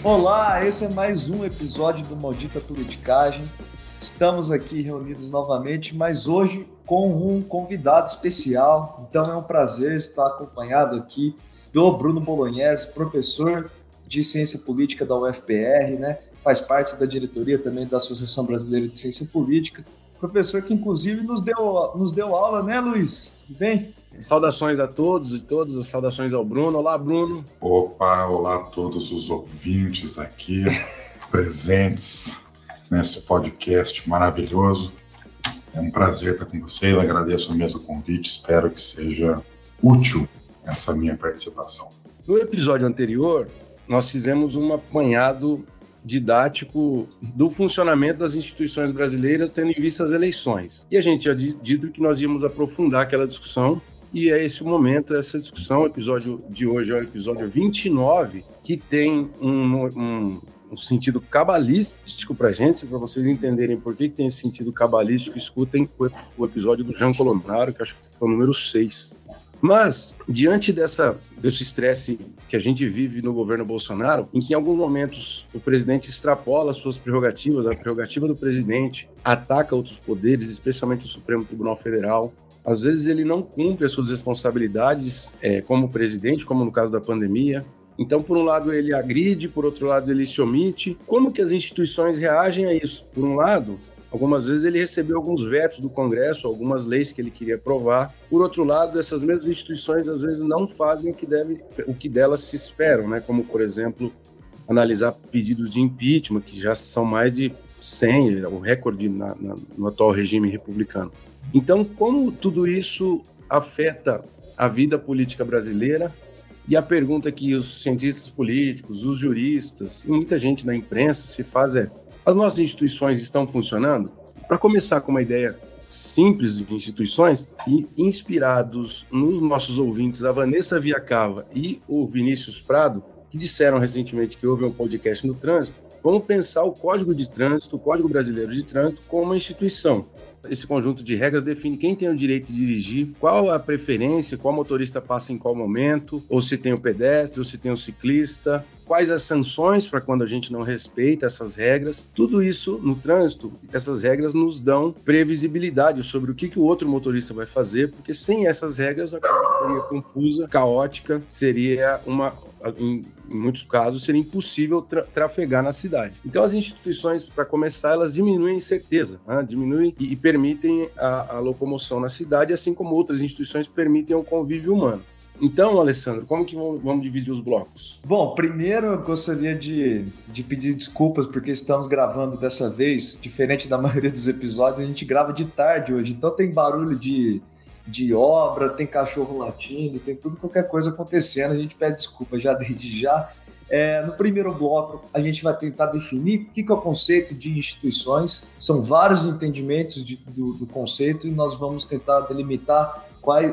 Olá, esse é mais um episódio do Maldita Politicagem. Estamos aqui reunidos novamente, mas hoje com um convidado especial. Então é um prazer estar acompanhado aqui do Bruno Bolognese, professor de Ciência Política da UFPR, né? Faz parte da diretoria também da Associação Brasileira de Ciência Política. Professor que inclusive nos deu aula, né, Luiz? Tudo bem? Saudações a todos e todas, saudações ao Bruno. Olá, Bruno. Opa, olá a todos os ouvintes aqui presentes nesse podcast maravilhoso. É um prazer estar com vocês, eu agradeço mesmo o convite, espero que seja útil essa minha participação. No episódio anterior, nós fizemos um apanhado didático do funcionamento das instituições brasileiras, tendo em vista as eleições. E a gente tinha dito que nós íamos aprofundar aquela discussão. E é esse o momento, essa discussão. O episódio de hoje é o episódio 29, que tem um sentido cabalístico para a gente. Para vocês entenderem por que tem esse sentido cabalístico, escutem o episódio do Jean Colomnaro, que acho que foi o número 6. Mas, diante desse estresse que a gente vive no governo Bolsonaro, em que em alguns momentos o presidente extrapola suas prerrogativas, a prerrogativa do presidente ataca outros poderes, especialmente o Supremo Tribunal Federal. Às vezes ele não cumpre as suas responsabilidades como presidente, como no caso da pandemia. Então, por um lado, ele agride, por outro lado, ele se omite. Como que as instituições reagem a isso? Por um lado, algumas vezes ele recebeu alguns vetos do Congresso, algumas leis que ele queria aprovar. Por outro lado, essas mesmas instituições, às vezes, não fazem o que delas se esperam, né? Como, por exemplo, analisar pedidos de impeachment, que já são mais de 100, o recorde no atual regime republicano. Então, como tudo isso afeta a vida política brasileira? E a pergunta que os cientistas políticos, os juristas e muita gente na imprensa se faz é: as nossas instituições estão funcionando? Para começar com uma ideia simples de instituições, e inspirados nos nossos ouvintes, a Vanessa Viacava e o Vinícius Prado, que disseram recentemente que houve um podcast no trânsito, vamos pensar o Código de Trânsito, o Código Brasileiro de Trânsito, como uma instituição. Esse conjunto de regras define quem tem o direito de dirigir, qual a preferência, qual motorista passa em qual momento, ou se tem o pedestre, ou se tem o ciclista, quais as sanções para quando a gente não respeita essas regras. Tudo isso no trânsito, essas regras nos dão previsibilidade sobre o que o outro motorista vai fazer, porque sem essas regras a coisa seria confusa, caótica, seria em muitos casos, seria impossível trafegar na cidade. Então, as instituições, para começar, elas diminuem a incerteza, né? Diminuem e permitem a locomoção na cidade, assim como outras instituições permitem o convívio humano. Então, Alessandro, como que vamos dividir os blocos? Bom, primeiro eu gostaria de pedir desculpas, porque estamos gravando dessa vez, diferente da maioria dos episódios, a gente grava de tarde hoje, então tem barulho de obra, tem cachorro latindo, tem tudo, qualquer coisa acontecendo, a gente pede desculpa já desde já. No primeiro bloco, a gente vai tentar definir o que é o conceito de instituições. São vários entendimentos do conceito e nós vamos tentar delimitar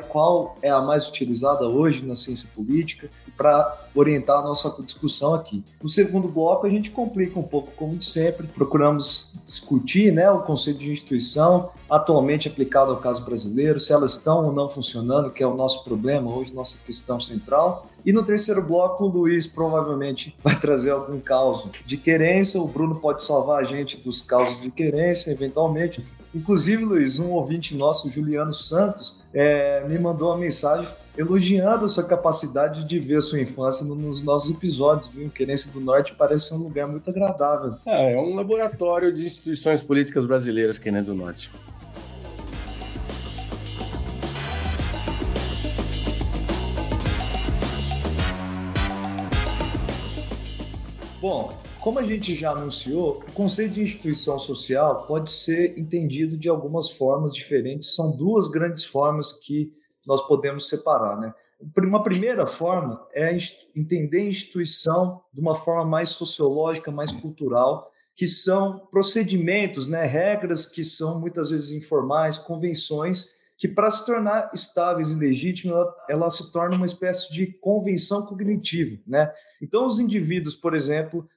qual é a mais utilizada hoje na ciência política para orientar a nossa discussão aqui. No segundo bloco, a gente complica um pouco, como de sempre. Procuramos discutir, né, o conceito de instituição atualmente aplicado ao caso brasileiro, se elas estão ou não funcionando, que é o nosso problema hoje, nossa questão central. E no terceiro bloco, o Luiz provavelmente vai trazer algum caso de querência, o Bruno pode salvar a gente dos causos de querência, eventualmente. Inclusive, Luiz, um ouvinte nosso, Juliano Santos, me mandou uma mensagem elogiando a sua capacidade de ver a sua infância nos nossos episódios, viu? Querência do Norte parece ser um lugar muito agradável. É um laboratório de instituições políticas brasileiras, Querência do Norte. Bom, como a gente já anunciou, o conceito de instituição social pode ser entendido de algumas formas diferentes. São duas grandes formas que nós podemos separar, né? Uma primeira forma é entender a instituição de uma forma mais sociológica, mais cultural, que são procedimentos, né? Regras que são muitas vezes informais, convenções, que para se tornar estáveis e legítimas, ela se torna uma espécie de convenção cognitiva, né? Então, os indivíduos, por exemplo,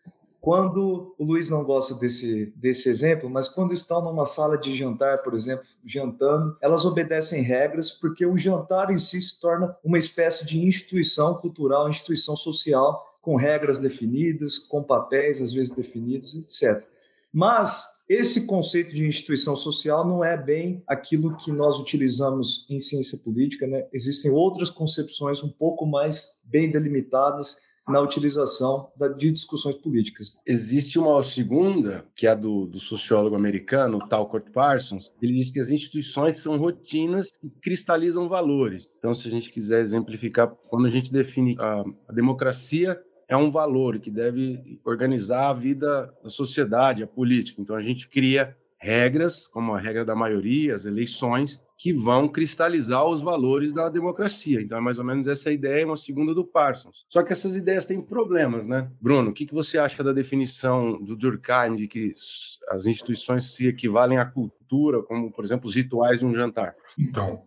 quando o Luiz não gosta desse exemplo, mas quando estão numa sala de jantar, por exemplo, jantando, elas obedecem regras porque o jantar em si se torna uma espécie de instituição cultural, instituição social, com regras definidas, com papéis às vezes definidos, etc. Mas esse conceito de instituição social não é bem aquilo que nós utilizamos em ciência política, né? Existem outras concepções um pouco mais bem delimitadas na utilização de discussões políticas. Existe uma segunda, que é a do sociólogo americano, Talcott Parsons. Ele diz que as instituições são rotinas que cristalizam valores. Então, se a gente quiser exemplificar, quando a gente define a democracia, é um valor que deve organizar a vida da sociedade, a política. Então, a gente cria regras, como a regra da maioria, as eleições, que vão cristalizar os valores da democracia. Então, é mais ou menos essa ideia, uma segunda do Parsons. Só que essas ideias têm problemas, né? Bruno, o que você acha da definição do Durkheim de que as instituições se equivalem à cultura, como, por exemplo, os rituais de um jantar? Então,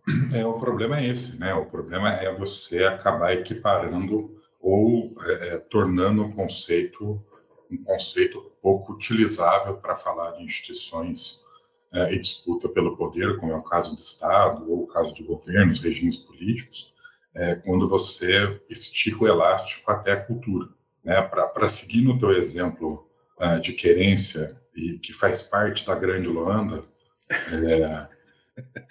o problema é esse, né? O problema é você acabar equiparando ou tornando um conceito pouco utilizável para falar de instituições e disputa pelo poder, como é o caso do Estado ou o caso de governos, regimes políticos, quando você estica o elástico até a cultura. Né? Para seguir no teu exemplo de querência, e que faz parte da grande Luanda,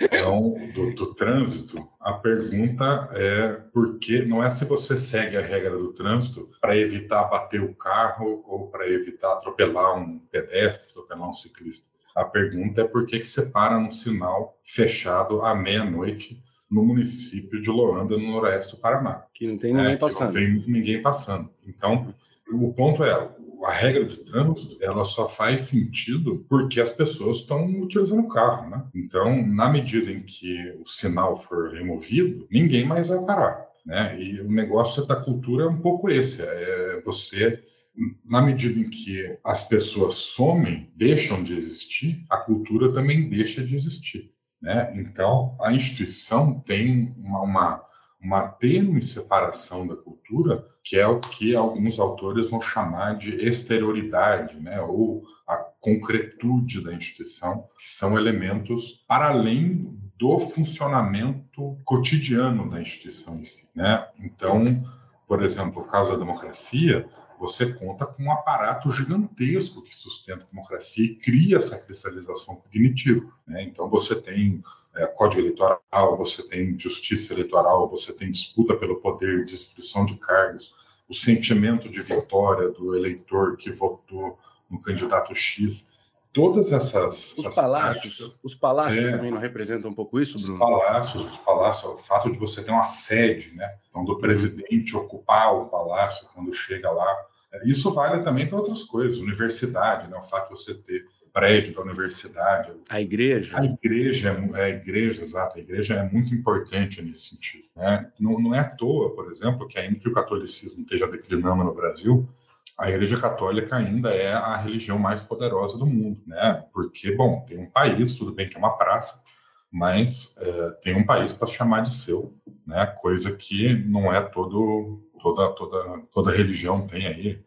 então, do trânsito, a pergunta é por que, não é se você segue a regra do trânsito para evitar bater o carro ou para evitar atropelar um pedestre, atropelar um ciclista. A pergunta é por que você para num sinal fechado à meia-noite no município de Loanda, no noroeste do Paraná. Que não tem ninguém passando. Que não tem ninguém passando. Então, o ponto é, a regra de trânsito, ela só faz sentido porque as pessoas estão utilizando o carro, né? Então, na medida em que o sinal for removido, ninguém mais vai parar, né? E o negócio da cultura é um pouco esse, você, na medida em que as pessoas somem, deixam de existir, a cultura também deixa de existir, né? Então, a instituição tem uma tênue separação da cultura, que é o que alguns autores vão chamar de exterioridade, né? Ou a concretude da instituição, que são elementos para além do funcionamento cotidiano da instituição em si, né? Então, por exemplo, no caso da democracia, você conta com um aparato gigantesco que sustenta a democracia e cria essa cristalização cognitiva, né? Então, você tem código eleitoral, você tem justiça eleitoral, você tem disputa pelo poder, distribuição de cargos, o sentimento de vitória do eleitor que votou no candidato X. Todas essas Os palácios também não representam um pouco isso, Bruno? Os palácios, o fato de você ter uma sede, né? Então, do presidente ocupar o palácio quando chega lá. Isso vale também para outras coisas, universidade, né? O fato de você ter prédio da universidade. A igreja. A igreja, exato. A igreja é muito importante nesse sentido, né? Não é à toa, por exemplo, que ainda que o catolicismo esteja declinando no Brasil, a Igreja Católica ainda é a religião mais poderosa do mundo, né? Porque, bom, tem um país, tudo bem que é uma praça, mas tem um país para chamar de seu, né? Coisa que não é toda religião tem aí.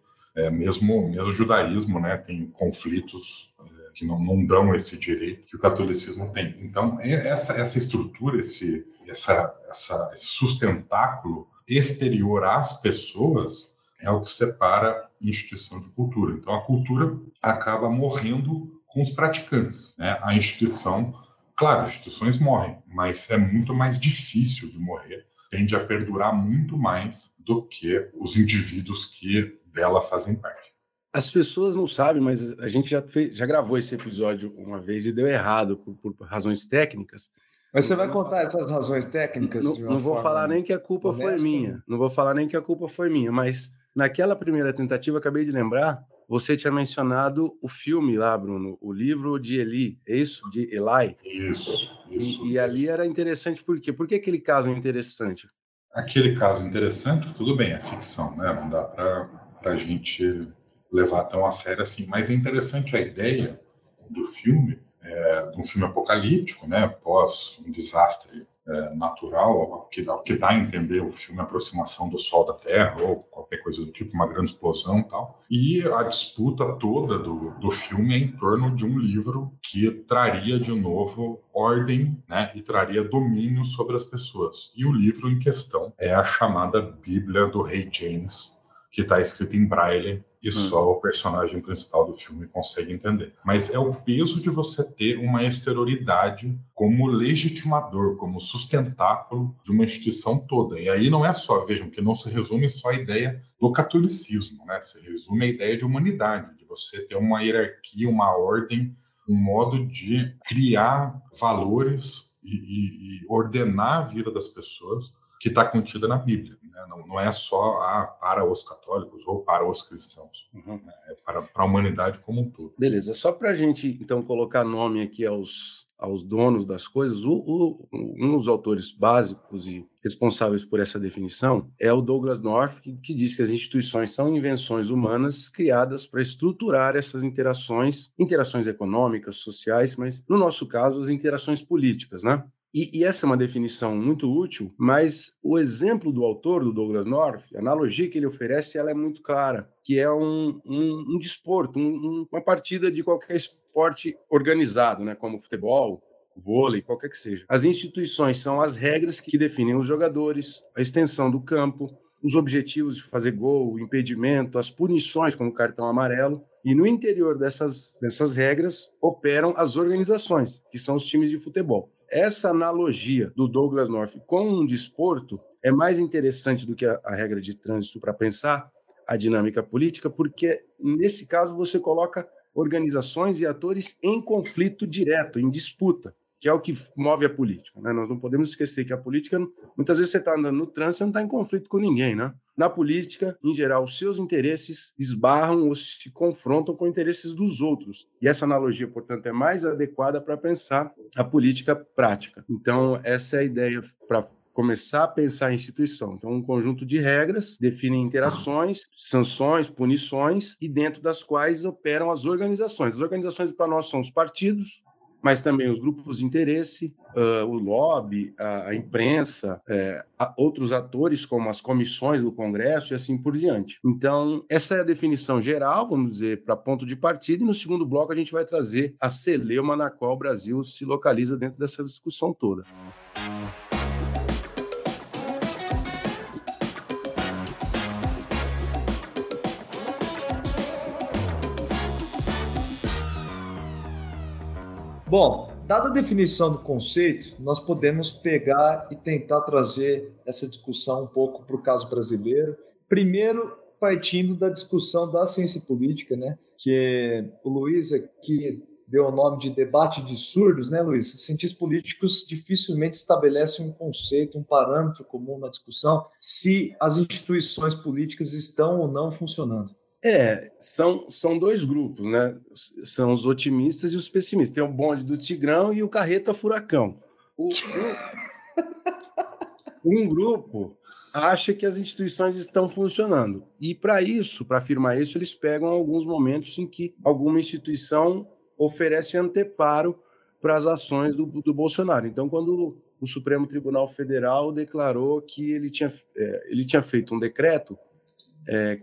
Mesmo o judaísmo, né? Tem conflitos que não dão esse direito que o catolicismo tem. Então, essa estrutura, esse sustentáculo exterior às pessoas é o que separa instituição de cultura. Então, a cultura acaba morrendo com os praticantes, né? A instituição, claro, instituições morrem, mas é muito mais difícil de morrer, tende a perdurar muito mais do que os indivíduos que dela fazem parte. As pessoas não sabem, mas a gente já gravou esse episódio uma vez e deu errado por razões técnicas. Mas você vai contar essas razões técnicas? Não vou falar nem que a culpa foi minha. Não vou falar nem que a culpa foi minha, mas naquela primeira tentativa, acabei de lembrar, você tinha mencionado o filme lá, Bruno, o livro de Eli, é isso? De Eli? Isso. E ali era interessante por quê? Por que aquele caso é interessante? Aquele caso interessante, tudo bem, é ficção, né? Não dá para a gente levar tão a sério assim, mas é interessante a ideia do filme, de um filme apocalíptico, né? Pós um desastre natural, que dá a entender o filme a aproximação do Sol da Terra ou qualquer coisa do tipo, uma grande explosão e tal. E a disputa toda do filme é em torno de um livro que traria de novo ordem, né, e traria domínio sobre as pessoas. E o livro em questão é a chamada Bíblia do Rei James, que está escrito em braille e só o personagem principal do filme consegue entender. Mas é o peso de você ter uma exterioridade como legitimador, como sustentáculo de uma instituição toda. E aí não é só, vejam, que não se resume só a ideia do catolicismo, né? Se resume a ideia de humanidade, de você ter uma hierarquia, uma ordem, um modo de criar valores e ordenar a vida das pessoas que está contida na Bíblia. Né? Não é só para os católicos ou para os cristãos, é para a humanidade como um todo. Beleza, só para a gente, então, colocar nome aqui aos donos das coisas, um dos autores básicos e responsáveis por essa definição é o Douglas North, que diz que as instituições são invenções humanas criadas para estruturar essas interações econômicas, sociais, mas, no nosso caso, as interações políticas, né? E essa é uma definição muito útil, mas o exemplo do autor, do Douglas North, a analogia que ele oferece, ela é muito clara, que é um desporto, uma partida de qualquer esporte organizado, né, como futebol, vôlei, qualquer que seja. As instituições são as regras que definem os jogadores, a extensão do campo, os objetivos de fazer gol, o impedimento, as punições, como o cartão amarelo, e no interior dessas regras operam as organizações, que são os times de futebol. Essa analogia do Douglas North com um desporto é mais interessante do que a regra de trânsito para pensar a dinâmica política, porque, nesse caso, você coloca organizações e atores em conflito direto, em disputa, que é o que move a política, né? Nós não podemos esquecer que a política, muitas vezes você está andando no trânsito, você não está em conflito com ninguém, né? Na política, em geral, os seus interesses esbarram ou se confrontam com interesses dos outros. E essa analogia, portanto, é mais adequada para pensar a política prática. Então, essa é a ideia para começar a pensar a instituição. Então, um conjunto de regras define interações, sanções, punições, e dentro das quais operam as organizações. As organizações, para nós, são os partidos, mas também os grupos de interesse, o lobby, a imprensa, outros atores, como as comissões do Congresso e assim por diante. Então, essa é a definição geral, vamos dizer, para ponto de partida, e no segundo bloco a gente vai trazer a celeuma na qual o Brasil se localiza dentro dessa discussão toda. Bom, dada a definição do conceito, nós podemos pegar e tentar trazer essa discussão um pouco para o caso brasileiro. Primeiro, partindo da discussão da ciência política, né? Que o Luiz aqui deu o nome de debate de surdos, né, Luiz? Cientistas políticos dificilmente estabelecem um conceito, um parâmetro comum na discussão se as instituições políticas estão ou não funcionando. São dois grupos, né? São os otimistas e os pessimistas. Tem o bonde do Tigrão e o carreta furacão. Um grupo acha que as instituições estão funcionando. E para afirmar isso, eles pegam alguns momentos em que alguma instituição oferece anteparo para as ações do Bolsonaro. Então, quando o Supremo Tribunal Federal declarou que ele tinha feito um decreto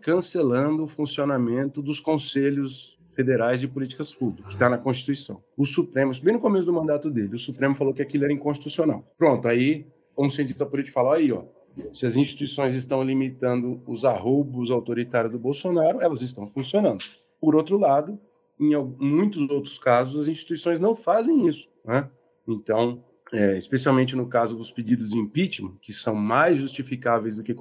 cancelando o funcionamento dos conselhos federais de políticas públicas, que está na Constituição. O Supremo, bem no começo do mandato dele, o Supremo falou que aquilo era inconstitucional. Pronto, aí, como cientista político, falou, se as instituições estão limitando os arroubos autoritários do Bolsonaro, elas estão funcionando. Por outro lado, em muitos outros casos, as instituições não fazem isso, né? Então, especialmente no caso dos pedidos de impeachment, que são mais justificáveis do que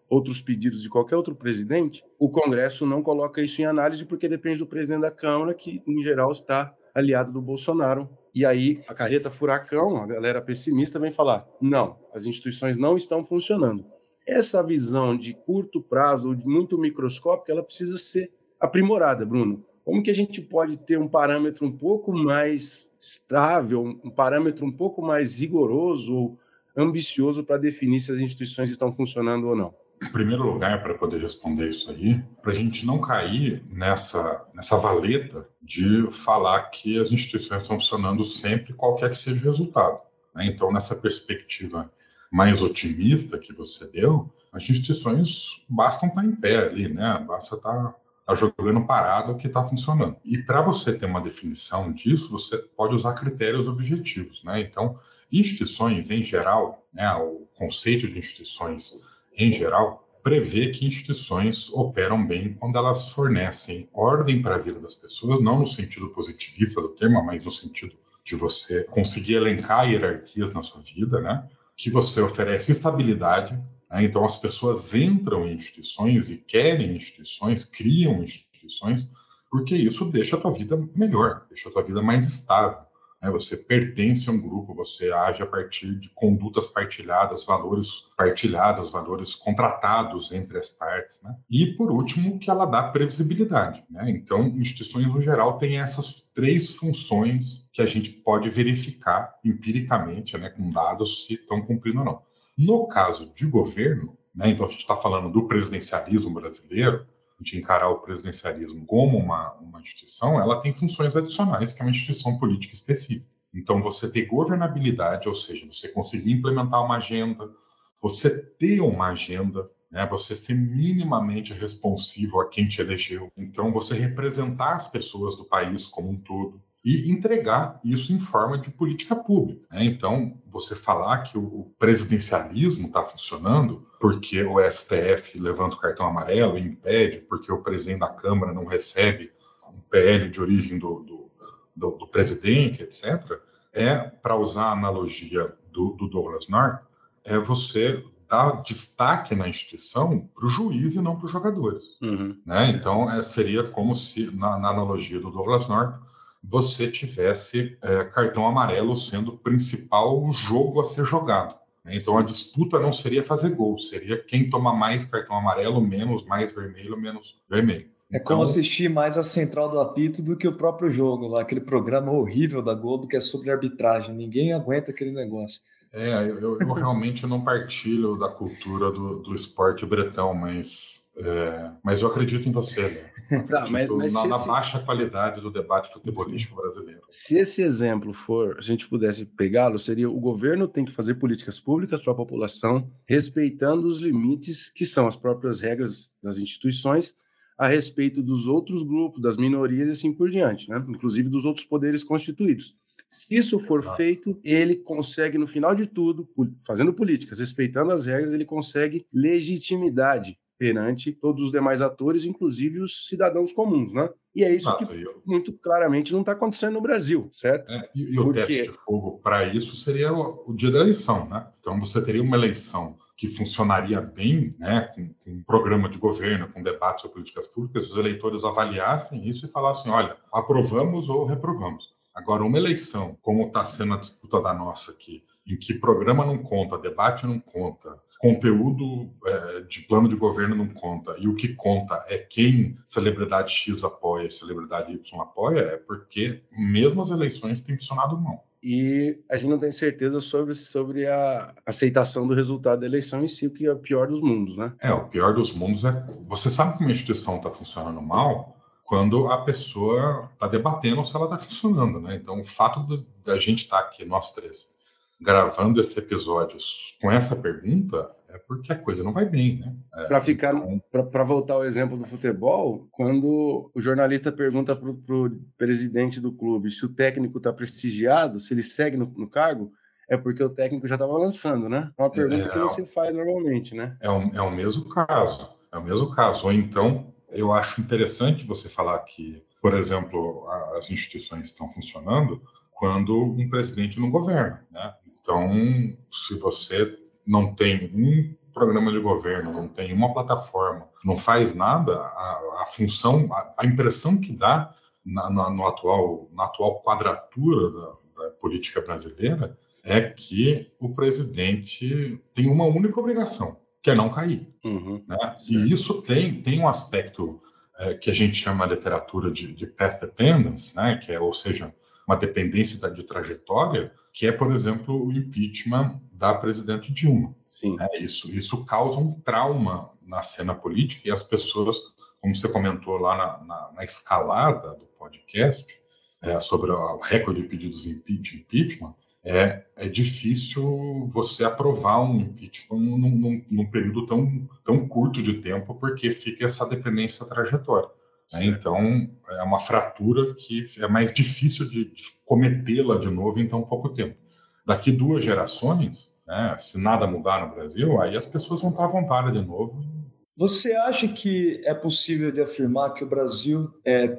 outros pedidos de qualquer outro presidente, o Congresso não coloca isso em análise porque depende do presidente da Câmara, que, em geral, está aliado do Bolsonaro. E aí, a carreta furacão, a galera pessimista, vem falar, não, as instituições não estão funcionando. Essa visão de curto prazo, muito microscópica, ela precisa ser aprimorada, Bruno. Como que a gente pode ter um parâmetro um pouco mais estável, um parâmetro um pouco mais rigoroso ou ambicioso para definir se as instituições estão funcionando ou não? Em primeiro lugar, para poder responder isso aí, para a gente não cair nessa valeta de falar que as instituições estão funcionando sempre, qualquer que seja o resultado, né? Então, nessa perspectiva mais otimista que você deu, as instituições bastam estar em pé ali, né? Basta estar jogando parado que está funcionando. E para você ter uma definição disso, você pode usar critérios objetivos, né? Então, instituições em geral, né, o conceito de instituições em geral, prevê que instituições operam bem quando elas fornecem ordem para a vida das pessoas, não no sentido positivista do termo, mas no sentido de você conseguir elencar hierarquias na sua vida, né? Que você oferece estabilidade, né? Então as pessoas entram em instituições e querem instituições, criam instituições, porque isso deixa a tua vida melhor, deixa a tua vida mais estável. Né? Você pertence a um grupo, você age a partir de condutas partilhadas, valores contratados entre as partes. Né? E, por último, que ela dá previsibilidade. Né? Então, instituições, no geral, têm essas 3 funções que a gente pode verificar empiricamente, né, com dados, se estão cumprindo ou não. No caso de governo, né, então a gente está falando do presidencialismo brasileiro, de encarar o presidencialismo como uma instituição, ela tem funções adicionais, que é uma instituição política específica. Então, você ter governabilidade, ou seja, você conseguir implementar uma agenda, você ter uma agenda, né, você ser minimamente responsivo a quem te elegeu. Então, você representar as pessoas do país como um todo e entregar isso em forma de política pública. Né? Então, você falar que o presidencialismo está funcionando porque o STF levanta o cartão amarelo e impede, porque o presidente da Câmara não recebe um PL de origem do presidente, etc., para usar a analogia do Douglas North, você dar destaque na instituição para o juiz e não para os jogadores. Uhum. Né? Então, seria como se, na analogia do Douglas North, você tivesse cartão amarelo sendo o principal jogo a ser jogado. Né? Então, a disputa não seria fazer gol, seria quem toma mais cartão amarelo, menos, mais vermelho, menos vermelho. É como assistir mais a Central do Apito do que o próprio jogo, lá, aquele programa horrível da Globo que é sobre arbitragem. Ninguém aguenta aquele negócio. Eu realmente não partilho da cultura do esporte bretão, mas eu acredito em você, né? Acredito na baixa qualidade do debate futebolístico brasileiro. Se esse exemplo a gente pudesse pegá-lo, seria o governo tem que fazer políticas públicas para a população, respeitando os limites que são as próprias regras das instituições a respeito dos outros grupos, das minorias e assim por diante, né? Inclusive dos outros poderes constituídos. Se isso for feito, ele consegue, no final de tudo, fazendo políticas, respeitando as regras, ele consegue legitimidade perante todos os demais atores, inclusive os cidadãos comuns, né? E é isso que muito claramente não está acontecendo no Brasil, certo? O teste de fogo para isso seria o dia da eleição, né? Então você teria uma eleição que funcionaria bem, né, com um programa de governo, com debate sobre políticas públicas, os eleitores avaliassem isso e falassem, olha, aprovamos ou reprovamos. Agora, uma eleição, como está sendo a disputa da nossa aqui, em que programa não conta, debate não conta, conteúdo de plano de governo não conta, e o que conta é quem celebridade X apoia e celebridade Y apoia, é porque mesmo as eleições têm funcionado mal. E a gente não tem certeza sobre a aceitação do resultado da eleição em si, o que é o pior dos mundos, né? O pior dos mundos é... Você sabe que uma instituição está funcionando mal quando a pessoa está debatendo se ela está funcionando, né? Então, o fato da gente estar aqui, nós três, gravando esse episódio com essa pergunta é porque a coisa não vai bem, né? Para voltar ao exemplo do futebol, quando o jornalista pergunta para o presidente do clube se o técnico está prestigiado, se ele segue no cargo, é porque o técnico já estava lançando, né? É uma pergunta que não se faz normalmente, né? É o mesmo caso. É o mesmo caso. Ou então, eu acho interessante você falar que, por exemplo, as instituições estão funcionando quando um presidente não governa, né? Então, se você não tem um programa de governo, não tem uma plataforma, não faz nada, a função, a impressão que dá na atual quadratura da política brasileira é que o presidente tem uma única obrigação, que é não cair. Uhum, né? E isso tem um aspecto que a gente chama na literatura de path dependence, né? Que é, ou seja, uma dependência de trajetória, que é, por exemplo, o impeachment da presidente Dilma. Sim. Isso causa um trauma na cena política e as pessoas, como você comentou lá na escalada do podcast, sobre o recorde de pedidos de impeachment, é difícil você aprovar um impeachment num período tão curto de tempo, porque fica essa dependência trajetória. Né? Então, é uma fratura que é mais difícil de cometê-la de novo em tão pouco tempo. Daqui 2 gerações, né, se nada mudar no Brasil, aí as pessoas vão estar à vontade de novo Você acha que é possível de afirmar que o Brasil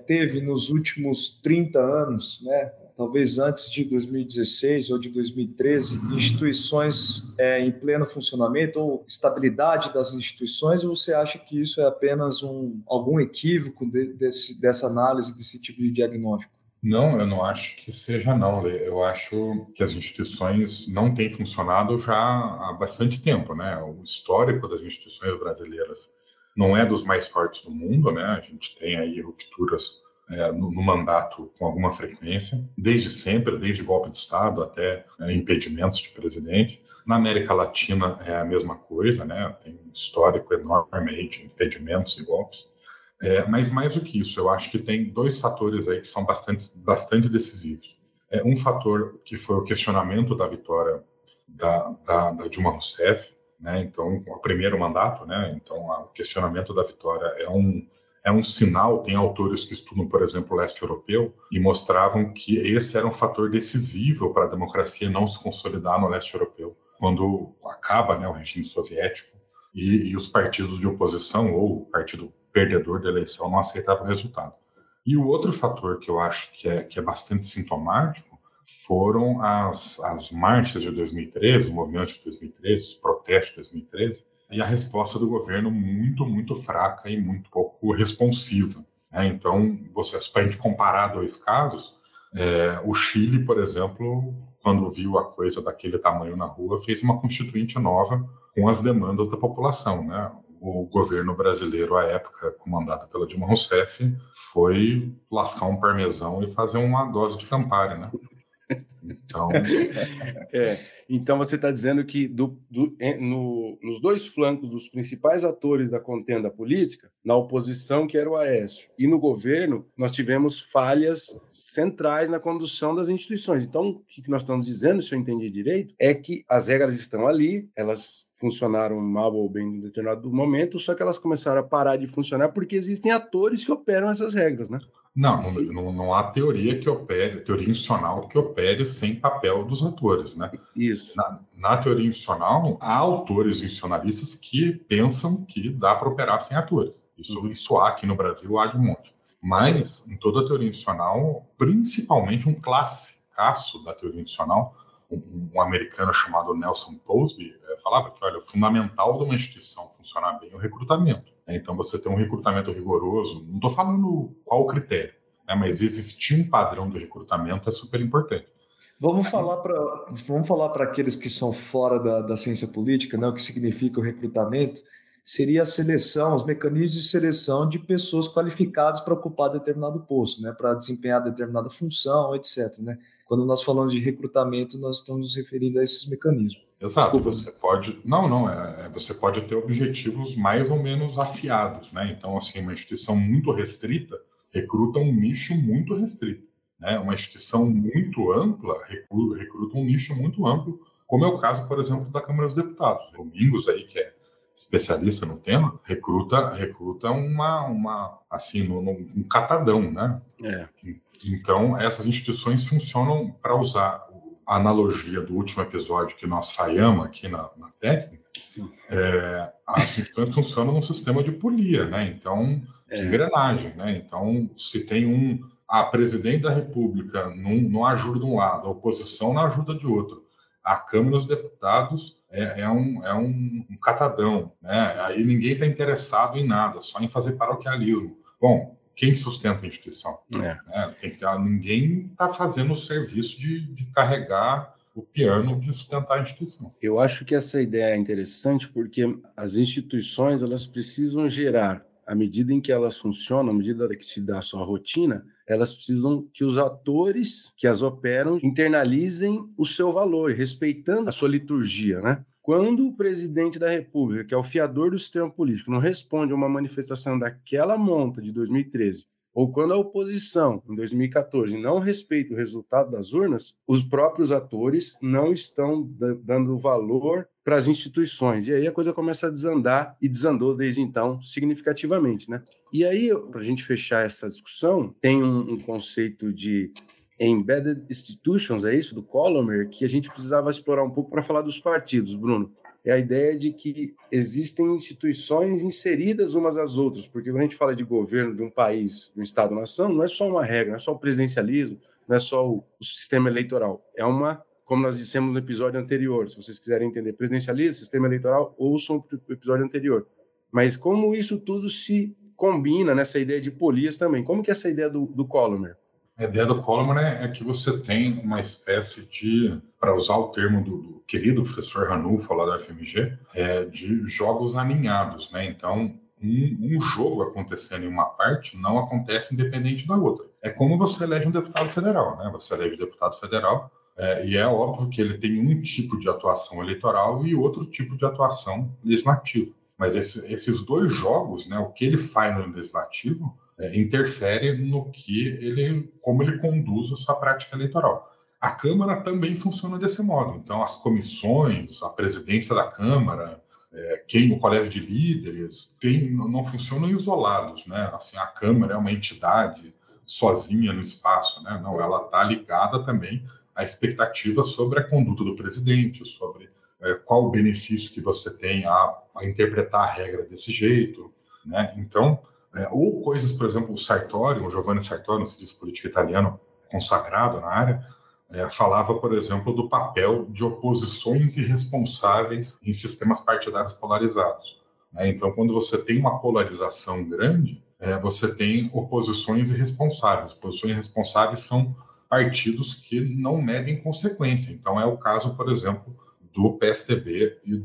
teve nos últimos 30 anos, né, talvez antes de 2016 ou de 2013, instituições em pleno funcionamento ou estabilidade das instituições, ou você acha que isso é apenas algum equívoco dessa análise, desse tipo de diagnóstico? Não, eu não acho que seja não, Lê. Eu acho que as instituições não têm funcionado já há bastante tempo, né? O histórico das instituições brasileiras não é dos mais fortes do mundo, né? A gente tem aí rupturas no mandato com alguma frequência, desde sempre, desde golpe de Estado até impedimentos de presidente. Na América Latina é a mesma coisa, né? Tem um histórico enorme aí de impedimentos e golpes. Mas mais do que isso, eu acho que tem dois fatores aí que são bastante decisivos. Um fator que foi o questionamento da vitória da Dilma Rousseff, né? Então, o primeiro mandato, né? Então, o questionamento da vitória é um sinal. Tem autores que estudam, por exemplo, o leste europeu e mostravam que esse era um fator decisivo para a democracia não se consolidar no leste europeu, quando acaba, né, o regime soviético e os partidos de oposição ou o partido perdedor da eleição não aceitava o resultado. E o outro fator que eu acho que é bastante sintomático foram as marchas de 2013, o movimento de 2013, os protestos de 2013, e a resposta do governo muito fraca e muito pouco responsiva, né? Então, para a gente comparar dois casos, o Chile, por exemplo, quando viu a coisa daquele tamanho na rua, fez uma constituinte nova com as demandas da população, né? O governo brasileiro, à época, comandado pela Dilma Rousseff, foi lascar um parmesão e fazer uma dose de Campari, né? Então, Então você está dizendo que nos dois flancos dos principais atores da contenda política, na oposição, que era o Aécio, e no governo, nós tivemos falhas centrais na condução das instituições. Então, o que nós estamos dizendo, se eu entendi direito, é que as regras estão ali, elas funcionaram mal ou bem em um determinado momento, só que elas começaram a parar de funcionar porque existem atores que operam essas regras, né? não há teoria institucional que opere sem papel dos atores, né? Isso. Na teoria institucional, há autores institucionalistas que pensam que dá para operar sem atores. Isso há aqui no Brasil, há de um monte. Mas, em toda a teoria institucional, principalmente um classicaço da teoria institucional, um americano chamado Nelson Posby falava que, olha, o fundamental de uma instituição funcionar bem é o recrutamento. Então, você tem um recrutamento rigoroso, não estou falando qual o critério, né, mas existir um padrão de recrutamento é super importante. Vamos falar para aqueles que são fora da ciência política, né, o que significa o recrutamento, seria a seleção, os mecanismos de seleção de pessoas qualificadas para ocupar determinado posto, né, para desempenhar determinada função, etc. Né? Quando nós falamos de recrutamento, nós estamos nos referindo a esses mecanismos. Exato. Você pode, você pode ter objetivos mais ou menos afiados, né? Então, assim, uma instituição muito restrita recruta um nicho muito restrito, né? Uma instituição muito ampla recruta um nicho muito amplo, como é o caso, por exemplo, da Câmara dos Deputados. Domingos aí, que é especialista no tema, recruta um catadão, né? Então, essas instituições funcionam, para usar a analogia do último episódio que nós falhamos aqui na técnica, as instituições funcionam num sistema de polia, né? Então, de engrenagem, né? Então, se tem a presidente da República não ajuda de um lado, a oposição não ajuda de outro, a Câmara dos Deputados é um catadão, né? Aí ninguém está interessado em nada, só em fazer paroquialismo. Bom, quem sustenta a instituição? Ninguém está fazendo o serviço de carregar o piano de sustentar a instituição. Eu acho que essa ideia é interessante porque as instituições, elas precisam gerar, à medida em que elas funcionam, à medida que se dá a sua rotina, elas precisam que os atores que as operam internalizem o seu valor, respeitando a sua liturgia, né? Quando o presidente da República, que é o fiador do sistema político, não responde a uma manifestação daquela monta de 2013, ou quando a oposição, em 2014, não respeita o resultado das urnas, os próprios atores não estão dando valor para as instituições. E aí a coisa começa a desandar, e desandou desde então significativamente, né? E aí, para a gente fechar essa discussão, tem um conceito de Embedded Institutions, é isso, do Colomer, que a gente precisava explorar um pouco para falar dos partidos, Bruno. é a ideia de que existem instituições inseridas umas às outras, porque quando a gente fala de governo de um país, de um Estado-nação, não é só uma regra, não é só o presidencialismo, não é só o sistema eleitoral, é uma, como nós dissemos no episódio anterior, se vocês quiserem entender presidencialismo, sistema eleitoral, ouçam o episódio anterior. Mas como isso tudo se combina nessa ideia de polias também? Como que é essa ideia do Collamer? A ideia do Collamer é que você tem uma espécie de, para usar o termo do querido professor Ranulfo lá da FMG, de jogos aninhados, né? Então, um jogo acontecendo em uma parte não acontece independente da outra. É como você elege um deputado federal, né? Você elege um deputado federal e é óbvio que ele tem um tipo de atuação eleitoral e outro tipo de atuação legislativa. Mas esses dois jogos, né? O que ele faz no legislativo interfere no como ele conduz a sua prática eleitoral. A Câmara também funciona desse modo. Então, as comissões, a presidência da Câmara, o colégio de líderes, não funcionam isolados, né? Assim, a Câmara é uma entidade sozinha no espaço, né? Não, ela está ligada também à expectativa sobre a conduta do presidente, sobre qual o benefício que você tem a interpretar a regra desse jeito, né? Então, ou coisas, por exemplo, o Giovanni Sartori, um cientista político italiano consagrado na área, falava, por exemplo, do papel de oposições irresponsáveis em sistemas partidários polarizados. Né? Então, quando você tem uma polarização grande, você tem oposições irresponsáveis. Oposições irresponsáveis são partidos que não medem consequência. Então, é o caso, por exemplo, do PSDB e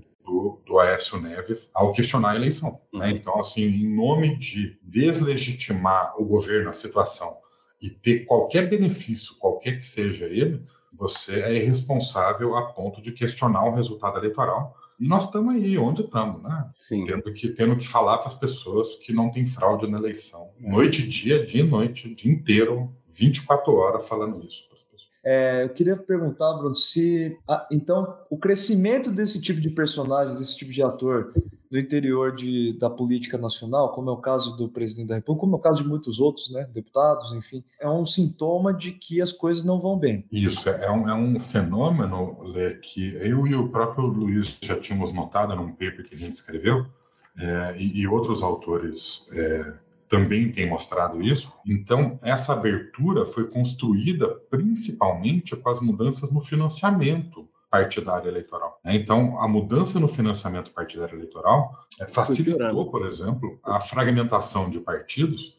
do Aécio Neves ao questionar a eleição. Né? Então, assim, em nome de deslegitimar o governo, a situação, e ter qualquer benefício, qualquer que seja ele, você é irresponsável a ponto de questionar o resultado eleitoral. E nós estamos aí, onde estamos, né? Sim. Tendo que falar para as pessoas que não tem fraude na eleição. Noite e dia e noite, o dia inteiro, 24 horas falando isso. Eu queria perguntar, Bruno, então o crescimento desse tipo de personagem, desse tipo de ator no interior da política nacional, como é o caso do presidente da República, como é o caso de muitos outros, né, deputados, enfim, é um sintoma de que as coisas não vão bem. Isso, é um fenômeno, Lê, que eu e o próprio Luiz já tínhamos notado num paper que a gente escreveu, e outros autores também têm mostrado isso. Então, essa abertura foi construída principalmente com as mudanças no financiamento partidário eleitoral. Então, a mudança no financiamento partidário eleitoral facilitou, por exemplo, a fragmentação de partidos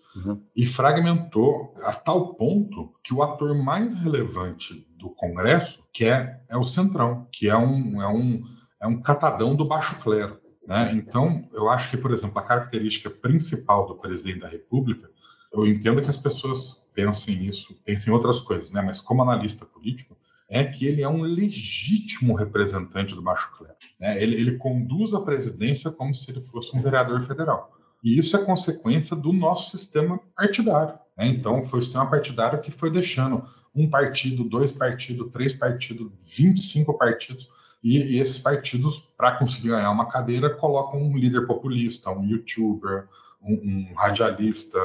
e fragmentou a tal ponto que o ator mais relevante do Congresso, que é o Centrão, que é um catadão do baixo clero. Né? Então, eu acho que, por exemplo, a característica principal do presidente da República, eu entendo que as pessoas pensem em outras coisas, né? Mas como analista político, é que ele é um legítimo representante do baixo clero. Né? Ele conduz a presidência como se ele fosse um vereador federal. E isso é consequência do nosso sistema partidário. Né? Então, foi o sistema partidário que foi deixando um partido, 2 partidos, 3 partidos, 25 partidos. E esses partidos, para conseguir ganhar uma cadeira, colocam um líder populista, um youtuber, um radialista.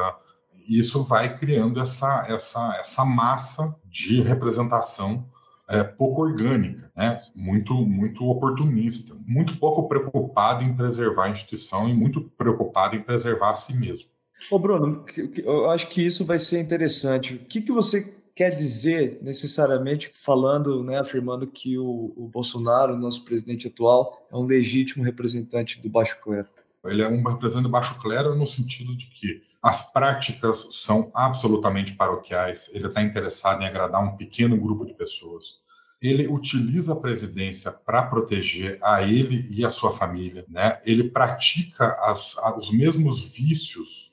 E isso vai criando essa massa de representação pouco orgânica, né? muito oportunista, muito pouco preocupado em preservar a instituição e muito preocupado em preservar a si mesmo. Ô Bruno, eu acho que isso vai ser interessante. O que você quer dizer necessariamente falando, né, afirmando que o Bolsonaro, nosso presidente atual, é um legítimo representante do baixo clero? Ele é um representante do baixo clero no sentido de que as práticas são absolutamente paroquiais, ele está interessado em agradar um pequeno grupo de pessoas. Ele utiliza a presidência para proteger a ele e a sua família. Né? Ele pratica os mesmos vícios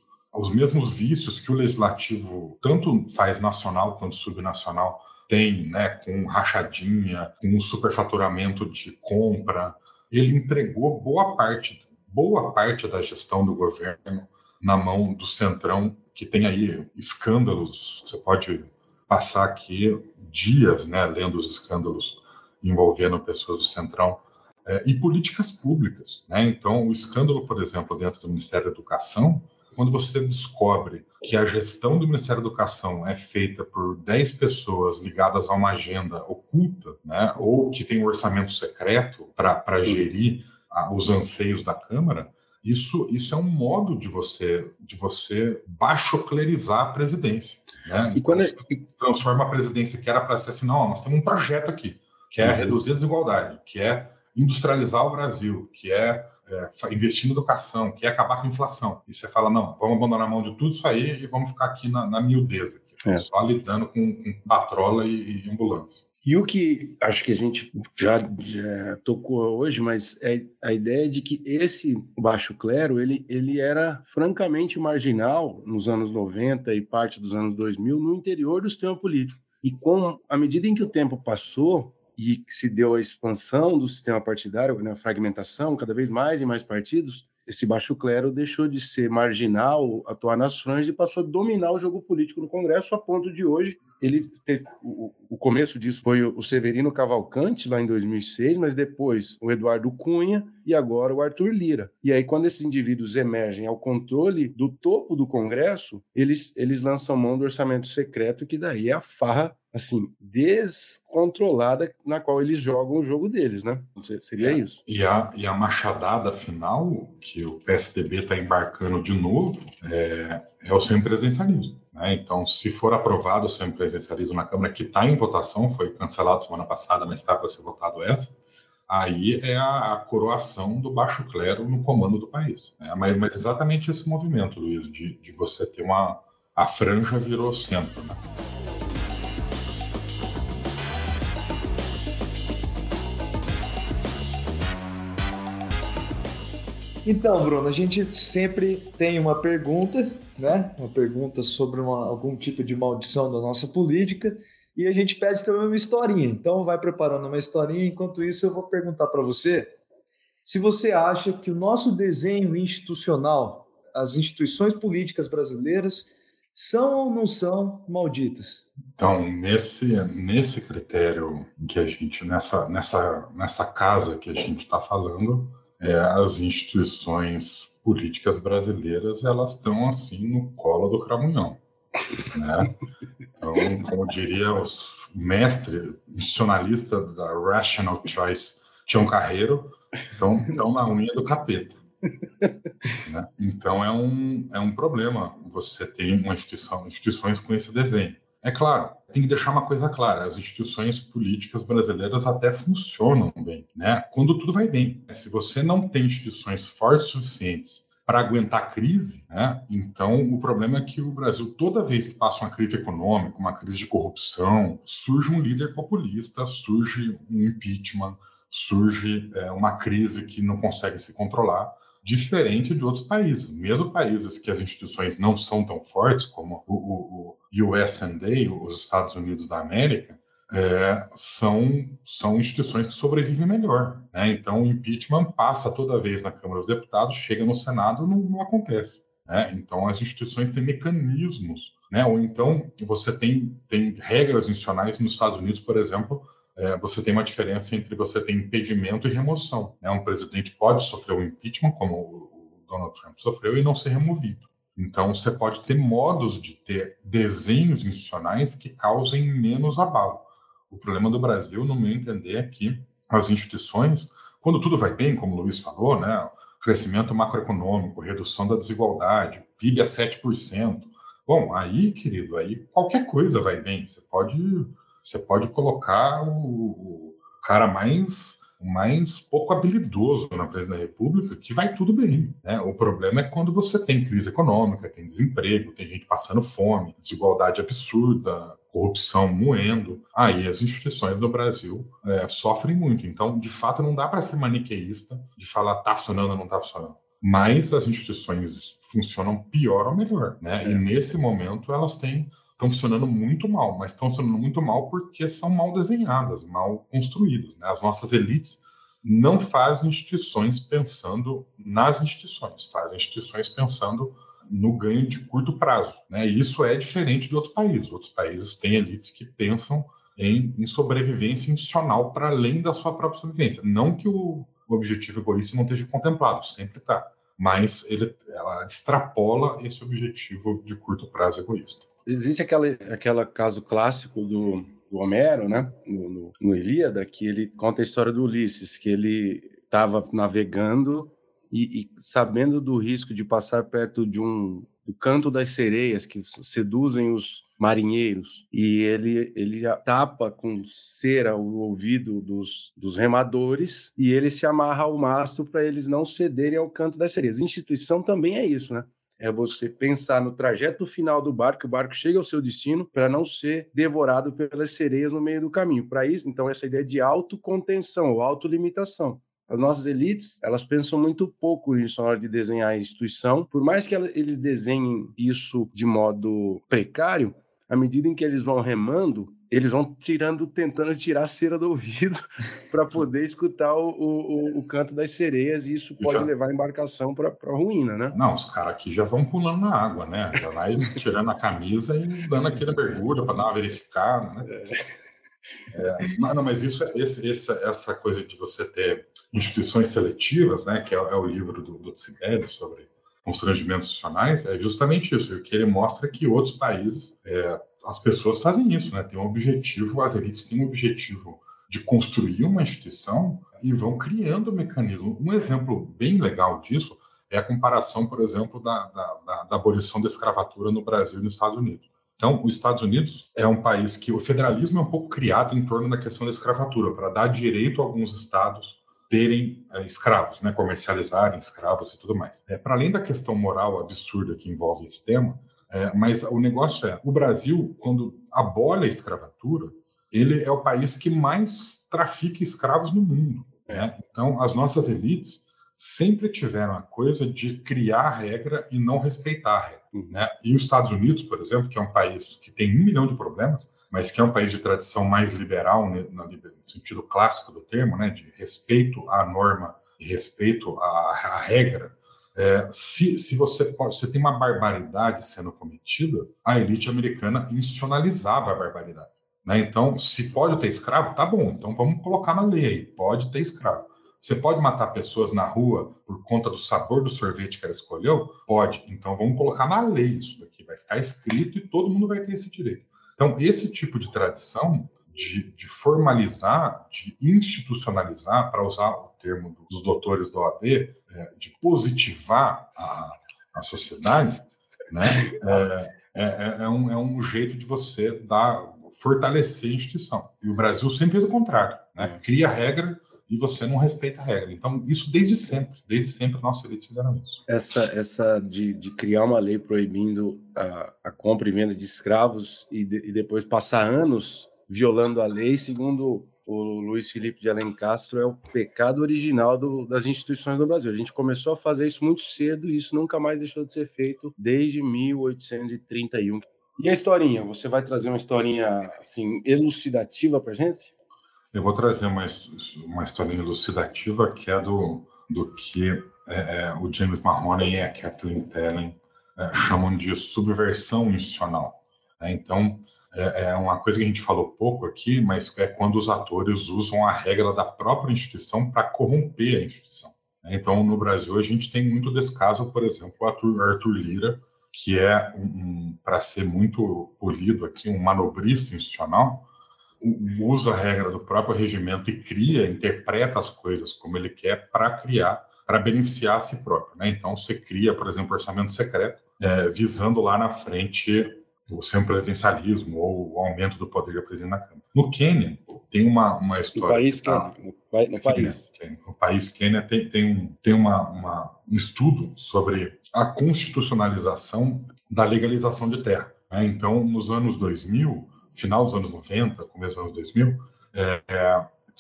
que o legislativo, tanto faz nacional quanto subnacional, tem, né, com rachadinha, com superfaturamento de compra. Ele entregou boa parte da gestão do governo na mão do Centrão, que tem aí escândalos. Você pode passar aqui dias, né, lendo os escândalos envolvendo pessoas do Centrão, e políticas públicas. Né? Então, o escândalo, por exemplo, dentro do Ministério da Educação, quando você descobre que a gestão do Ministério da Educação é feita por 10 pessoas ligadas a uma agenda oculta, né, ou que tem um orçamento secreto para gerir os anseios da Câmara, isso é um modo de você baixoclerizar a presidência. Né? Então, você transforma a presidência que era para ser assim, não, nós temos um projeto aqui, que é reduzir a desigualdade, que é industrializar o Brasil, que é investir em educação, que é acabar com a inflação. E você fala, não, vamos abandonar a mão de tudo isso aí e vamos ficar aqui na miudeza, aqui, só lidando com patrola e ambulância. E o que acho que a gente já tocou hoje, mas é a ideia de que esse baixo clero ele era francamente marginal nos anos 90 e parte dos anos 2000 no interior do sistema político. E à medida em que o tempo passou e se deu a expansão do sistema partidário, né, a fragmentação, cada vez mais e mais partidos, esse baixo clero deixou de ser marginal, atuar nas franjas e passou a dominar o jogo político no Congresso, a ponto de hoje o começo disso foi o Severino Cavalcante, lá em 2006, mas depois o Eduardo Cunha e agora o Arthur Lira. E aí, quando esses indivíduos emergem ao controle do topo do Congresso, eles lançam mão do orçamento secreto, que daí é a farra, assim, descontrolada na qual eles jogam o jogo deles, né? Seria isso. E a machadada final, que o PSDB está embarcando de novo, é o semipresidencialismo. Né? Então, se for aprovado o semipresidencialismo na Câmara, que está em votação, foi cancelado semana passada, mas está para ser votado aí é a coroação do baixo clero no comando do país. Né? Mas exatamente esse movimento, Luiz, de você ter a franja virou centro. Né? Então, Bruno, a gente sempre tem uma pergunta, né? Uma pergunta sobre algum tipo de maldição da nossa política, e a gente pede também uma historinha. Então, vai preparando uma historinha. Enquanto isso, eu vou perguntar para você se você acha que o nosso desenho institucional, as instituições políticas brasileiras, são ou não são malditas? Então, nesse critério que a gente, nessa casa que a gente está falando, as instituições políticas brasileiras, elas estão assim no colo do cramunhão, né? Então, como diria o mestre institucionalista da Rational Choice, Tião Carreiro, estão na unha do capeta. Né? Então é um problema você ter instituições com esse desenho. É claro, tem que deixar uma coisa clara, as instituições políticas brasileiras até funcionam bem, né? Quando tudo vai bem. Se você não tem instituições fortes o suficientes para aguentar a crise, né? Então o problema é que o Brasil, toda vez que passa uma crise econômica, uma crise de corrupção, surge um líder populista, surge um impeachment, surge uma crise que não consegue se controlar, diferente de outros países. Mesmo países que as instituições não são tão fortes, como o US&A, os Estados Unidos da América, são instituições que sobrevivem melhor. Né? Então, o impeachment passa toda vez na Câmara dos Deputados, chega no Senado, não acontece. Né? Então, as instituições têm mecanismos. Né? Ou então, você tem regras institucionais nos Estados Unidos, por exemplo. Você tem uma diferença entre você ter impedimento e remoção. Né? Um presidente pode sofrer um impeachment, como o Donald Trump sofreu, e não ser removido. Então, você pode ter modos de ter desenhos institucionais que causem menos abalo. O problema do Brasil, no meu entender, é que as instituições, quando tudo vai bem, como o Luiz falou, né? Crescimento macroeconômico, redução da desigualdade, PIB a 7%. Bom, aí, querido, aí qualquer coisa vai bem. Você pode colocar o cara mais pouco habilidoso na presidência da República, que vai tudo bem. Né? O problema é quando você tem crise econômica, tem desemprego, tem gente passando fome, desigualdade absurda, corrupção moendo. Aí as instituições do Brasil sofrem muito. Então, de fato, não dá para ser maniqueísta de falar tá funcionando ou não tá funcionando. Mas as instituições funcionam pior ou melhor. Né? E nesse momento elas estão funcionando muito mal, mas estão funcionando muito mal porque são mal desenhadas, mal construídas. Né? As nossas elites não fazem instituições pensando nas instituições, fazem instituições pensando no ganho de curto prazo. Né? E isso é diferente de outros países. Outros países têm elites que pensam em sobrevivência institucional para além da sua própria sobrevivência. Não que o objetivo egoísta não esteja contemplado, sempre está, mas ela extrapola esse objetivo de curto prazo egoísta. Existe aquele caso clássico do Homero, né, no Ilíada, que ele conta a história do Ulisses, que ele estava navegando e sabendo do risco de passar perto do canto das sereias que seduzem os marinheiros, e ele tapa com cera o ouvido dos remadores e ele se amarra ao mastro para eles não cederem ao canto das sereias. Instituição também é isso, né? É você pensar no trajeto final do barco, que o barco chegue ao seu destino, para não ser devorado pelas sereias no meio do caminho. Para isso, então, essa ideia de autocontenção ou autolimitação. As nossas elites, elas pensam muito pouco nisso na hora de desenhar a instituição. Por mais que eles desenhem isso de modo precário, à medida em que eles vão remando, eles vão tentando tirar a cera do ouvido para poder escutar o canto das sereias, e isso pode levar a embarcação para a ruína, né? Não, os caras aqui já vão pulando na água, né? Já vai tirando a camisa e dando aquele mergulho para dar uma verificada, né? Não, mas essa coisa de você ter instituições seletivas, né? Que é o livro do Tibério sobre constrangimentos institucionais, é justamente isso. O que ele mostra que outros países, as pessoas fazem isso, né? Tem um objetivo, as elites têm um objetivo de construir uma instituição e vão criando mecanismos. Um exemplo bem legal disso é a comparação, por exemplo, da abolição da escravatura no Brasil e nos Estados Unidos. Então, os Estados Unidos é um país que o federalismo é um pouco criado em torno da questão da escravatura, para dar direito a alguns estados terem escravos, né, comercializarem escravos e tudo mais. Para além da questão moral absurda que envolve esse tema, mas o negócio o Brasil, quando abole a escravatura, ele é o país que mais trafica escravos no mundo. Né? Então, as nossas elites sempre tiveram a coisa de criar a regra e não respeitar a regra. Né? E os Estados Unidos, por exemplo, que é um país que tem 1 milhão de problemas, mas que é um país de tradição mais liberal, no sentido clássico do termo, né, de respeito à norma e respeito à regra, se você tem uma barbaridade sendo cometida, a elite americana institucionalizava a barbaridade. Né? Então, se pode ter escravo, tá bom, então vamos colocar na lei aí, pode ter escravo. Você pode matar pessoas na rua por conta do sabor do sorvete que ela escolheu? Pode. Então vamos colocar na lei isso daqui. Vai ficar escrito e todo mundo vai ter esse direito. Então, esse tipo de tradição de formalizar, de institucionalizar, para usar o termo dos doutores da OAB, de positivar a sociedade, né? É um jeito de você fortalecer a instituição. E o Brasil sempre fez o contrário. Né? Cria regra e você não respeita a regra. Então, isso desde sempre nossa elite fizeram isso. Essa de criar uma lei proibindo a compra e venda de escravos e depois passar anos violando a lei, segundo o Luiz Felipe de Alencastro, é o pecado original das instituições do Brasil. A gente começou a fazer isso muito cedo e isso nunca mais deixou de ser feito desde 1831. E a historinha? Você vai trazer uma historinha assim, elucidativa para a gente? Eu vou trazer uma historinha elucidativa que é do que o James Mahoney e a Kathleen Pellen chamam de subversão institucional. Então, é uma coisa que a gente falou pouco aqui, mas é quando os atores usam a regra da própria instituição para corromper a instituição. Então, no Brasil, a gente tem muito desse caso, por exemplo, o Arthur Lira, que é, para ser muito polido aqui, um manobrista institucional, usa a regra do próprio regimento e interpreta as coisas como ele quer para beneficiar a si próprio. Né? Então, você cria, por exemplo, orçamento secreto, visando lá na frente o semipresidencialismo ou o aumento do poder do presidente na Câmara. No Quênia, tem uma história... No país Quênia tem um estudo sobre a constitucionalização da legalização de terra. Né? Então, nos anos 2000, final dos anos 90, começo dos anos 2000,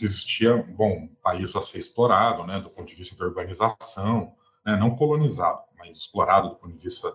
existia um país a ser explorado, né, do ponto de vista da urbanização, né, não colonizado, mas explorado do ponto de vista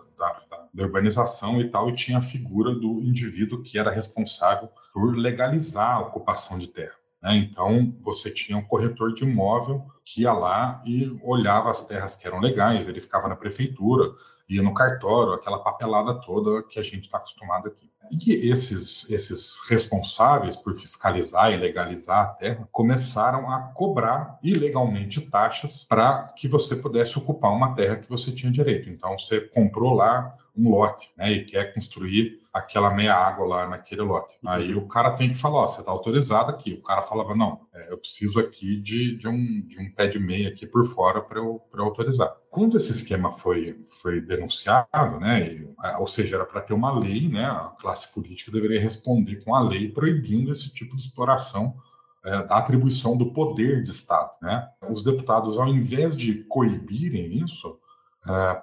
da urbanização e tal, e tinha a figura do indivíduo que era responsável por legalizar a ocupação de terra. Né? Então, você tinha um corretor de imóvel que ia lá e olhava as terras que eram legais, verificava na prefeitura, ia no cartório, aquela papelada toda que a gente está acostumado aqui. E esses responsáveis por fiscalizar e legalizar a terra começaram a cobrar ilegalmente taxas para que você pudesse ocupar uma terra que você tinha direito. Então, você comprou lá um lote, né, e quer construir aquela meia água lá naquele lote. Aí o cara tem que falar, ó, você está autorizado aqui. O cara falava, não, eu preciso aqui de um pé de meia aqui por fora para eu autorizar. Quando esse esquema foi denunciado, né, ou seja, era para ter uma lei, né, a classe política deveria responder com a lei proibindo esse tipo de exploração da atribuição do poder de Estado, né? Os deputados, ao invés de coibirem isso,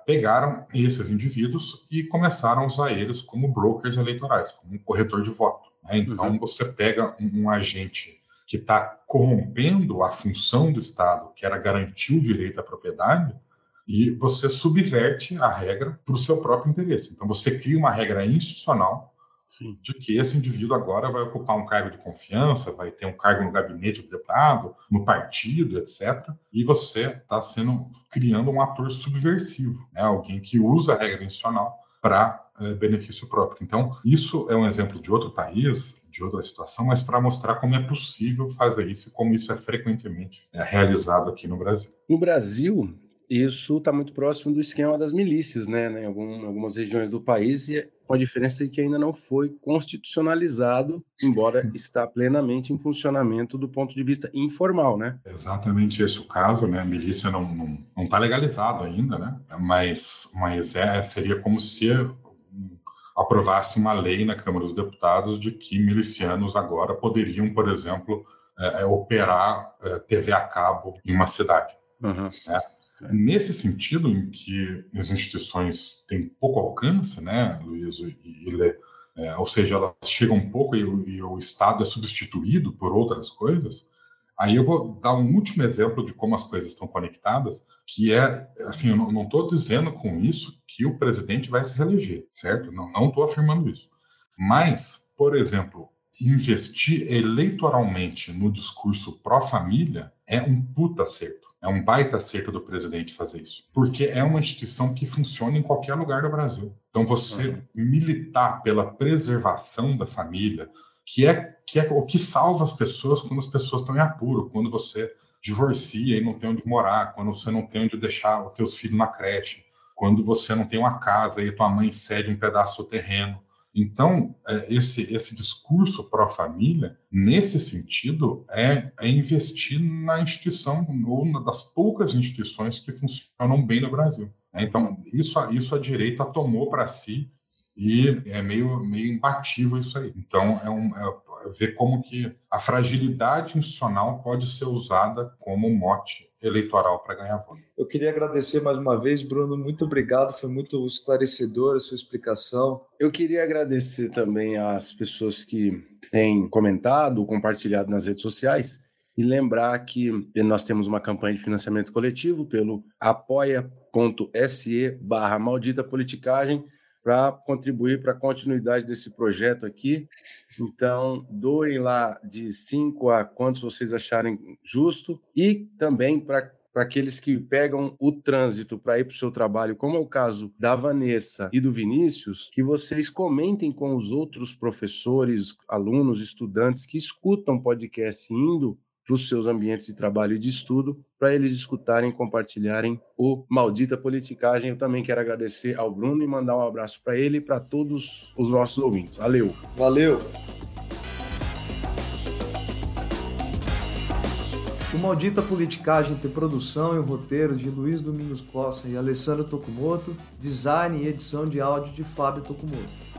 pegaram esses indivíduos e começaram a usar eles como brokers eleitorais, como um corretor de voto, né? Então, você pega um agente que está corrompendo a função do Estado, que era garantir o direito à propriedade, e você subverte a regra para o seu próprio interesse. Então, você cria uma regra institucional de que esse indivíduo agora vai ocupar um cargo de confiança, vai ter um cargo no gabinete do deputado, no partido, etc. E você está criando um ator subversivo, né? Alguém que usa a regra institucional para benefício próprio. Então, isso é um exemplo de outro país, de outra situação, mas para mostrar como é possível fazer isso e como isso é frequentemente realizado aqui no Brasil. No Brasil, isso está muito próximo do esquema das milícias, né? Em algumas regiões do país, e com a diferença de que ainda não foi constitucionalizado, embora está plenamente em funcionamento do ponto de vista informal, né? Exatamente esse o caso, né? A milícia não está legalizado ainda, né? Mas seria como se aprovasse uma lei na Câmara dos Deputados de que milicianos agora poderiam, por exemplo, operar TV a cabo em uma cidade. Né? Nesse sentido, em que as instituições têm pouco alcance, né, Luiz e Lê, ou seja, elas chegam um pouco e o Estado é substituído por outras coisas, aí eu vou dar um último exemplo de como as coisas estão conectadas, que é, assim, eu não estou dizendo com isso que o presidente vai se reeleger, certo? Não estou afirmando isso. Mas, por exemplo, investir eleitoralmente no discurso pró-família é um puta acerto. É um baita acerto do presidente fazer isso. Porque é uma instituição que funciona em qualquer lugar do Brasil. Então, você militar pela preservação da família, que é o que salva as pessoas quando as pessoas estão em apuro, quando você divorcia e não tem onde morar, quando você não tem onde deixar os teus filhos na creche, quando você não tem uma casa e a tua mãe cede um pedaço do terreno. Então, esse discurso pró-família, nesse sentido, é investir na instituição, ou uma das poucas instituições que funcionam bem no Brasil. Então, isso a direita tomou para si e é meio imbatível isso aí. Então, ver como que a fragilidade institucional pode ser usada como mote eleitoral para ganhar voto. Eu queria agradecer mais uma vez, Bruno, muito obrigado, foi muito esclarecedora a sua explicação. Eu queria agradecer também às pessoas que têm comentado, compartilhado nas redes sociais, e lembrar que nós temos uma campanha de financiamento coletivo pelo apoia.se/maldita politicagem, para contribuir para a continuidade desse projeto aqui. Então, doem lá de 5 a quantos vocês acharem justo, e também para aqueles que pegam o trânsito para ir para o seu trabalho, como é o caso da Vanessa e do Vinícius, que vocês comentem com os outros professores, alunos, estudantes que escutam podcast indo para os seus ambientes de trabalho e de estudo, para eles escutarem e compartilharem o Maldita Politicagem. Eu também quero agradecer ao Bruno e mandar um abraço para ele e para todos os nossos ouvintes. Valeu! Valeu! O Maldita Politicagem tem produção e roteiro de Luiz Domingos Costa e Alessandro Tokumoto, design e edição de áudio de Fábio Tokumoto.